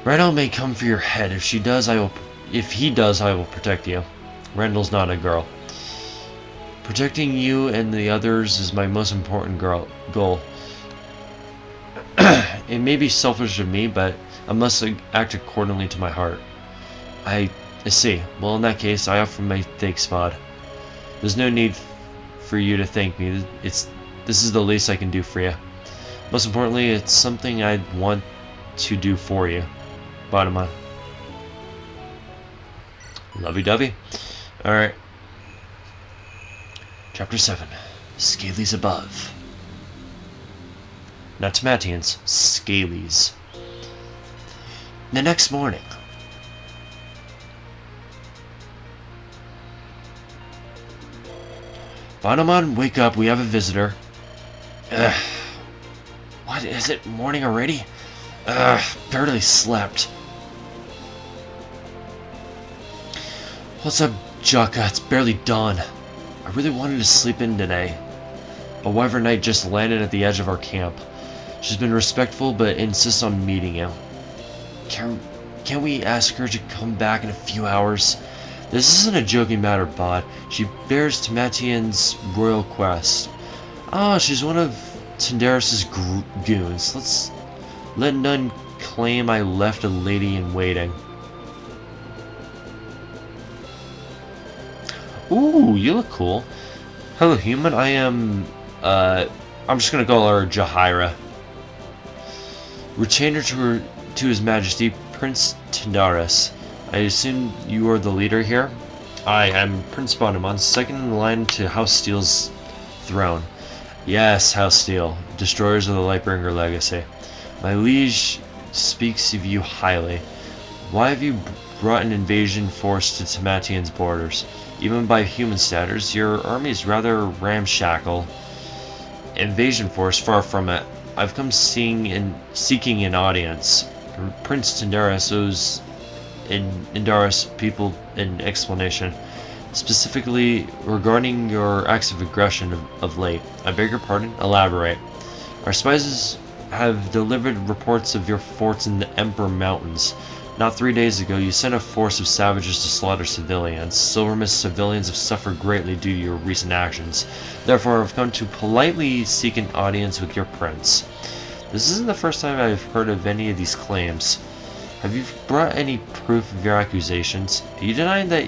Randall may come for your head. If he does, I will protect you. Randall's not a girl. Protecting you and the others is my most important goal. It may be selfish of me, but I must act accordingly to my heart. I see. Well, in that case, I offer my thanks, Spod. There's no need for you to thank me. This is the least I can do for you. Most importantly, it's something I'd want to do for you. Bottom Lovey-dovey. Alright. Chapter 7. Scalies Above. Not Tomatians, Scalies. The next morning. Bonamon, wake up, we have a visitor. Ugh. What, is it morning already? Ugh, barely slept. What's up, Jaka? It's barely dawn. I really wanted to sleep in today. A wyvern knight just landed at the edge of our camp. She's been respectful, but insists on meeting you. Can we ask her to come back in a few hours? This isn't a joking matter, Bod. She bears Timatian's royal quest. Ah, she's one of Tindarus' goons. Let none claim I left a lady in waiting. Ooh, you look cool. Hello, human. I'm just gonna call her Jahaira. Retainer to His Majesty, Prince Tindarus. I assume you are the leader here? I am Prince Bonamon, second in line to House Steel's throne. Yes, House Steel, destroyers of the Lightbringer legacy. My liege speaks of you highly. Why have you brought an invasion force to Timatian's borders? Even by human standards, your army is rather ramshackle. Invasion force, far from it. I've come seeking an audience. Prince Tindarus owes Indaris people an explanation, specifically regarding your acts of aggression of late. I beg your pardon? Elaborate. Our spies have delivered reports of your forts in the Emperor Mountains. Not 3 days ago, you sent a force of savages to slaughter civilians. Silvermist civilians have suffered greatly due to your recent actions. Therefore, I've come to politely seek an audience with your prince. This isn't the first time I've heard of any of these claims. Have you brought any proof of your accusations? Are you denying that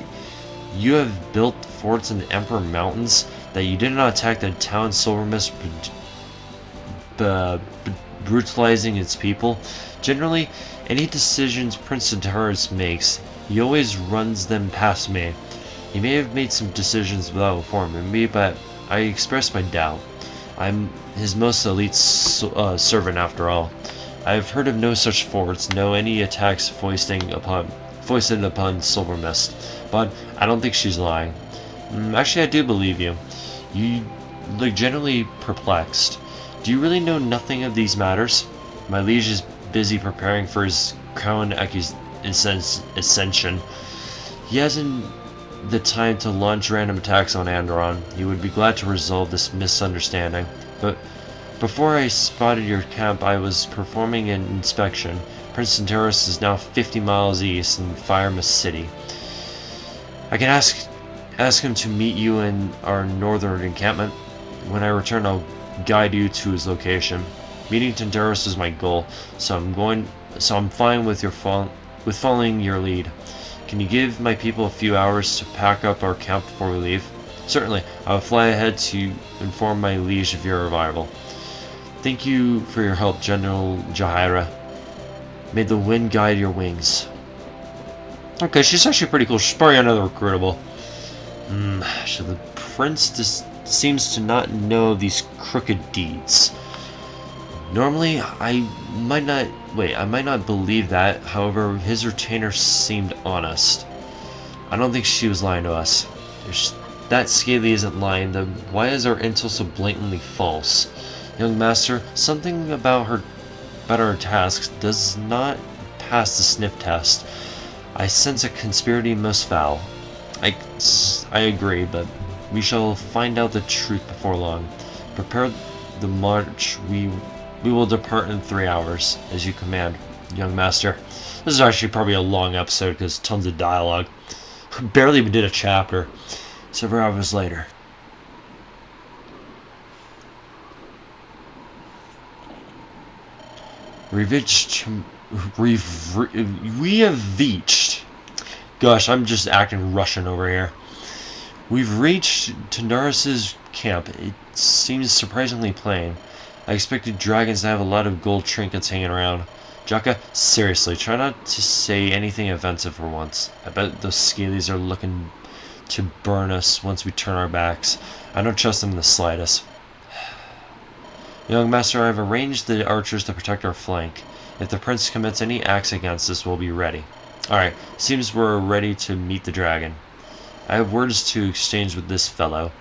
you have built forts in the Emperor Mountains? That you did not attack the town Silvermist, brutalizing its people? Generally, any decisions Prince Tindarus makes, he always runs them past me. He may have made some decisions without informing me, but I express my doubt. I'm his most elite servant after all. I have heard of no such forts, no any attacks foisted upon Silvermist, but I don't think she's lying. Actually, I do believe you. You look generally perplexed. Do you really know nothing of these matters? My liege is busy preparing for his crown ascension. He hasn't the time to launch random attacks on Andaron. He would be glad to resolve this misunderstanding. But before I spotted your camp, I was performing an inspection. Prince Tindarus is now 50 miles east in Firemist City. I can ask him to meet you in our northern encampment. When I return, I'll guide you to his location. Meeting Tindarus is my goal, so I'm fine with following your lead. Can you give my people a few hours to pack up our camp before we leave? Certainly, I will fly ahead to inform my liege of your arrival. Thank you for your help, General Jahaira. May the wind guide your wings. Okay, she's actually pretty cool. She's probably another recruitable. So the prince seems to not know of these crooked deeds. Normally, I might not believe that. However, his retainer seemed honest. I don't think she was lying to us. That Scaly isn't lying, then why is our intel so blatantly false? Young master, something about our tasks does not pass the sniff test. I sense a conspiracy most foul. I agree, but we shall find out the truth before long. Prepare the march. We will depart in 3 hours, as you command, young master. This is actually probably a long episode because tons of dialogue. Barely even did a chapter. Several hours later. We have reached. Gosh, I'm just acting Russian over here. We've reached Tindarus' camp. It seems surprisingly plain. I expected dragons to have a lot of gold trinkets hanging around. Jaka, seriously, try not to say anything offensive for once. I bet those Scalies are looking to burn us once we turn our backs. I don't trust them in the slightest. Young master, I have arranged the archers to protect our flank. If the prince commits any acts against us, we'll be ready. Alright, seems we're ready to meet the dragon. I have words to exchange with this fellow.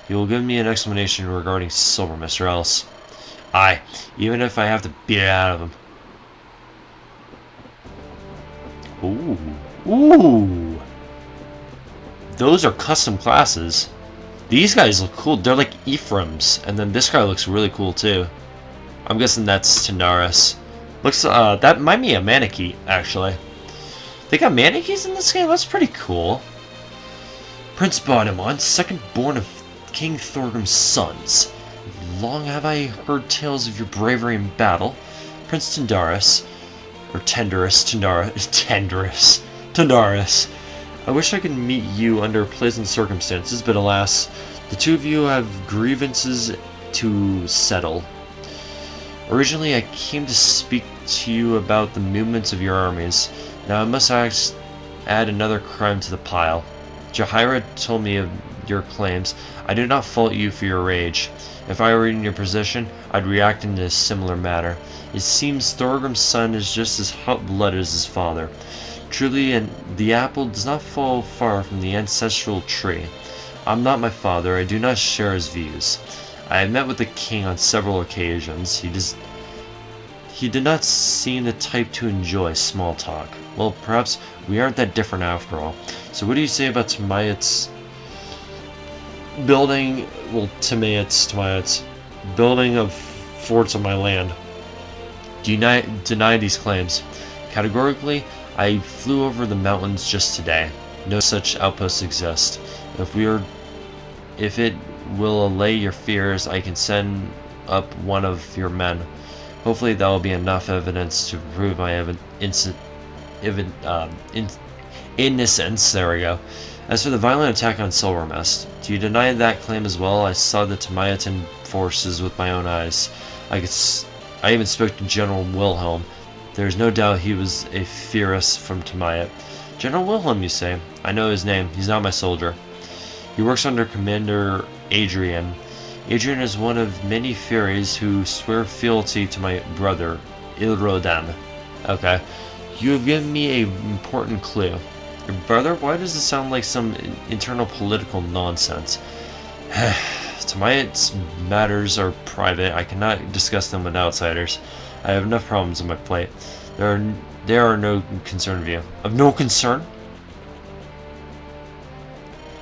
He will give me an explanation regarding Silvermist, or else. Aye, even if I have to beat it out of him. Ooh. Those are custom classes. These guys look cool. They're like Ephraims. And then this guy looks really cool too. I'm guessing that's Tanaris. Looks, that might be a Maneki, actually. They got Manekis in this game? That's pretty cool. Prince Baudemont, second born of King Thorgrim's sons. Long have I heard tales of your bravery in battle. Prince Tendaris, or Tendaris. I wish I could meet you under pleasant circumstances, but alas, the two of you have grievances to settle. Originally, I came to speak to you about the movements of your armies. Now I must add another crime to the pile. Jahaira told me of your claims. I do not fault you for your rage. If I were in your position, I'd react in a similar manner. It seems Thorgrim's son is just as hot-blooded as his father. Truly, and the apple does not fall far from the ancestral tree. I'm not my father. I do not share his views. I have met with the king on several occasions. He did not seem the type to enjoy small talk. Well, perhaps we aren't that different after all. So what do you say about Timaeus building, Timaeus, building of forts on my land? Do you deny these claims? Categorically, I flew over the mountains just today. No such outposts exist. If it will allay your fears, I can send up one of your men. Hopefully that will be enough evidence to prove my innocence. There we go. As for the violent attack on Silvermist, do you deny that claim as well? I saw the Timaean forces with my own eyes. I even spoke to General Wilhelm. There is no doubt he was a Fierus from Timaeus. General Wilhelm, you say? I know his name. He's not my soldier. He works under Commander Adrian. Adrian is one of many Furies who swear fealty to my brother, Ilrodan. Okay. You have given me an important clue. Your brother? Why does it sound like some internal political nonsense? Timaeus matters are private. I cannot discuss them with outsiders. I have enough problems on my plate. They are no concern of you. Of no concern?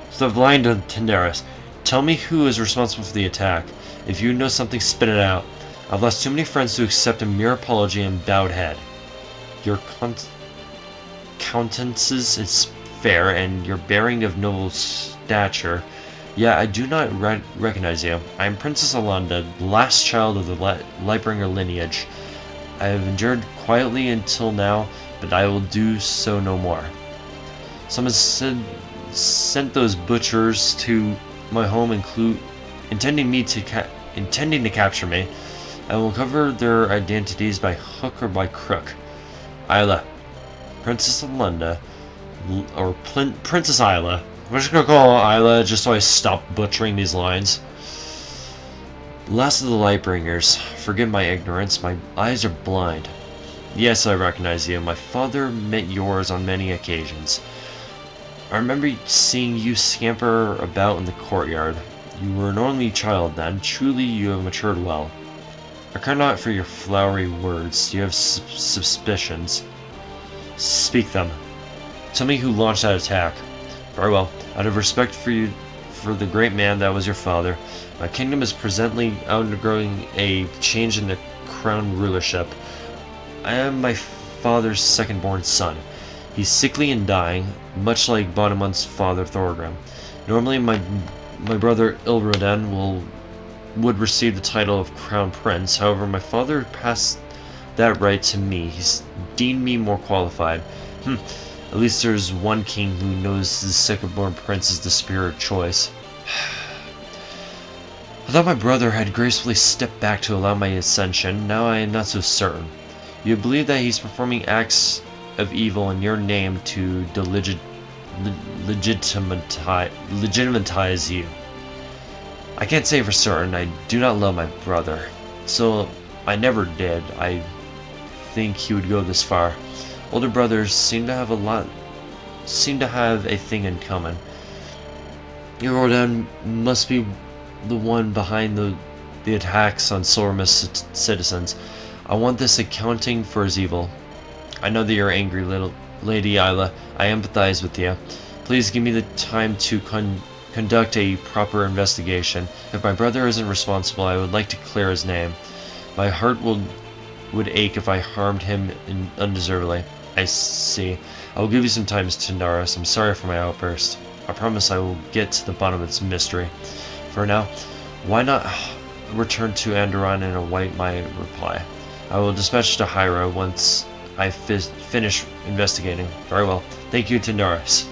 Stop lying to Tendaris. Tell me who is responsible for the attack. If you know something, spit it out. I've lost too many friends to accept a mere apology and bowed head. Your countenance is fair, and your bearing of noble stature. Yeah, I do not recognize you. I am Princess Alanda, the last child of the Lightbringer lineage. I have endured quietly until now, but I will do so no more. Someone sent those butchers to my home, intending to capture me. I will cover their identities by hook or by crook. Isla, Princess Alanda, or Princess Isla. We're just gonna call her Isla just so I stop butchering these lines. Last of the Lightbringers. Forgive my ignorance. My eyes are blind. Yes, I recognize you. My father met yours on many occasions. I remember seeing you scamper about in the courtyard. You were an only child then. Truly, you have matured well. I care not for your flowery words. You have suspicions. Speak them. Tell me who launched that attack. Very well. Out of respect for you, for the great man that was your father, my kingdom is presently undergoing a change in the crown rulership. I am my father's second-born son. He's sickly and dying, much like Baudemont's father Thorgrim. Normally, my brother Ilrodan would receive the title of Crown Prince. However, my father passed that right to me. He's deemed me more qualified. At least there's one king who knows his second-born prince is the spirit of choice. I thought my brother had gracefully stepped back to allow my ascension. Now I am not so certain. You believe that he's performing acts of evil in your name to legitimize you. I can't say for certain. I do not love my brother, so I never did. I think he would go this far. Older brothers seem to have a thing in common. Ilrodan must be the one behind the attacks on Silvermist citizens. I want this accounting for his evil. I know that you're angry, little Lady Isla. I empathize with you. Please give me the time to conduct a proper investigation. If my brother isn't responsible, I would like to clear his name. My heart would ache if I harmed him undeservedly. I see. I will give you some time, Tandaris. I'm sorry for my outburst. I promise I will get to the bottom of this mystery. For now, why not return to Andaron and await my reply? I will dispatch to Hyra once I finish investigating. Very well. Thank you, Tandaris.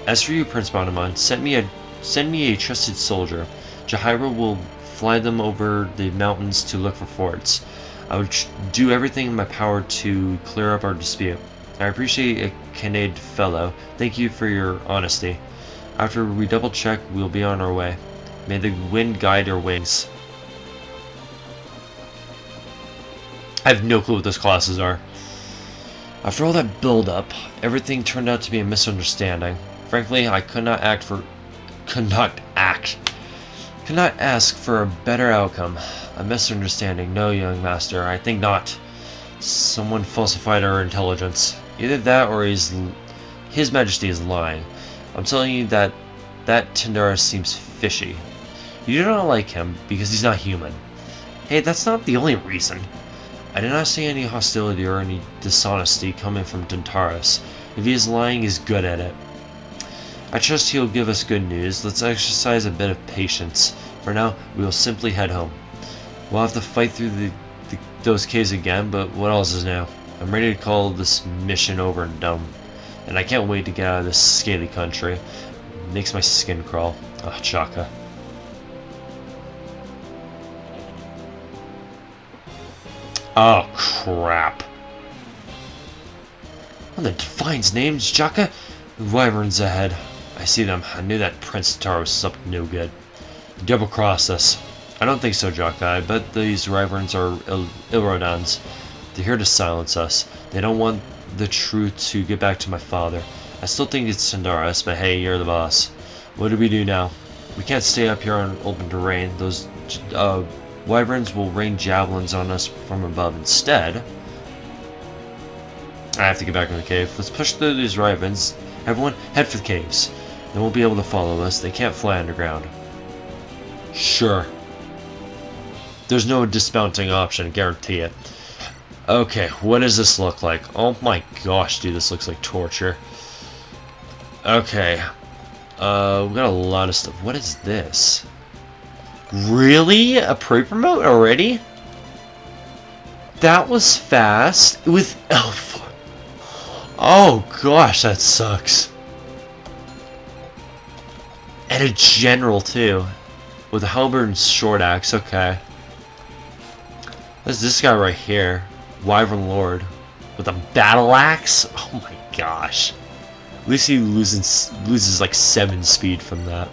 As for you, Prince Bonamon, send me a trusted soldier. Jahaira will fly them over the mountains to look for forts. I will do everything in my power to clear up our dispute. I appreciate a candid fellow. Thank you for your honesty. After we double check, we'll be on our way. May the wind guide our wings. I have no clue what those classes are. After all that build-up, everything turned out to be a misunderstanding. Frankly, I could not ask for a better outcome. A misunderstanding, no, young master, I think not. Someone falsified our intelligence. Either that or His Majesty is lying. I'm telling you that Tandaris seems fishy. You do not like him because he's not human. Hey, that's not the only reason. I did not see any hostility or any dishonesty coming from Tandaris. If he is lying, he's good at it. I trust he'll give us good news. Let's exercise a bit of patience. For now, we will simply head home. We'll have to fight through those caves again, but what else is new? I'm ready to call this mission over and done. And I can't wait to get out of this scaly country. It makes my skin crawl. Ah, Chaka. Oh, crap. What the Defiant's names, Chaka? Wyverns ahead. I see them. I knew that Prince Tar was up no good. Double-cross us. I don't think so, Jaka. I bet these Wyverns are Ilrodans. They're here to silence us. They don't want the truth to get back to my father. I still think it's Tandaris, but hey, you're the boss. What do we do now? We can't stay up here on open terrain. Those Wyverns will rain javelins on us from above. Instead, I have to get back in the cave. Let's push through these Wyverns. Everyone, head for the caves. They won't be able to follow us. They can't fly underground. Sure. There's no dismounting option, guarantee it. Okay, what does this look like? Oh my gosh, dude, this looks like torture. Okay. We got a lot of stuff. What is this? Really? A pre-promote already? That was fast. With Elf. Oh gosh, that sucks. And a general too. With a halberd and short axe, okay. There's this guy right here. Wyvern Lord. With a battle axe? Oh my gosh. At least he loses like 7 speed from that.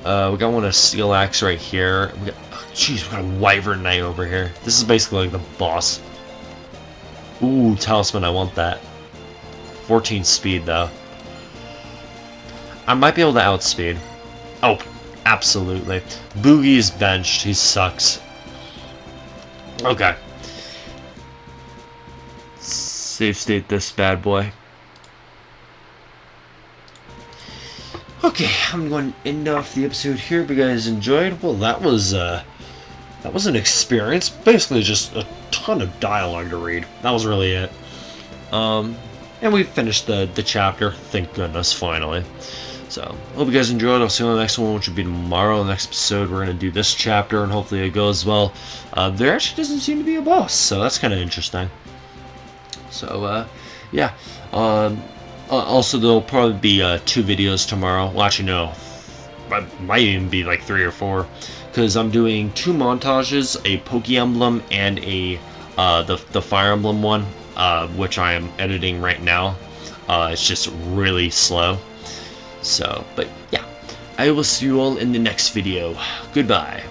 We got one of steel axe right here. We got, oh, jeez, we got a Wyvern Knight over here. This is basically like the boss. Ooh, talisman, I want that. 14 speed though. I might be able to outspeed. Oh, absolutely. Boogie is benched. He sucks. Okay. Save state this bad boy. Okay, I'm going to end off the episode here. If you guys enjoyed, well, that was an experience. Basically, just a ton of dialogue to read. That was really it. And we finished the chapter. Thank goodness, finally. So, hope you guys enjoyed. I'll see you on the next one, which will be tomorrow. The next episode, we're going to do this chapter, and hopefully it goes well. There actually doesn't seem to be a boss, so that's kind of interesting. So, yeah. Also, there'll probably be 2 videos tomorrow. Well, actually, no. It might even be like 3 or 4. Because I'm doing 2 montages, a Poke Emblem and a the Fire Emblem one, which I am editing right now. It's just really slow. So, but yeah. I will see you all in the next video. Goodbye.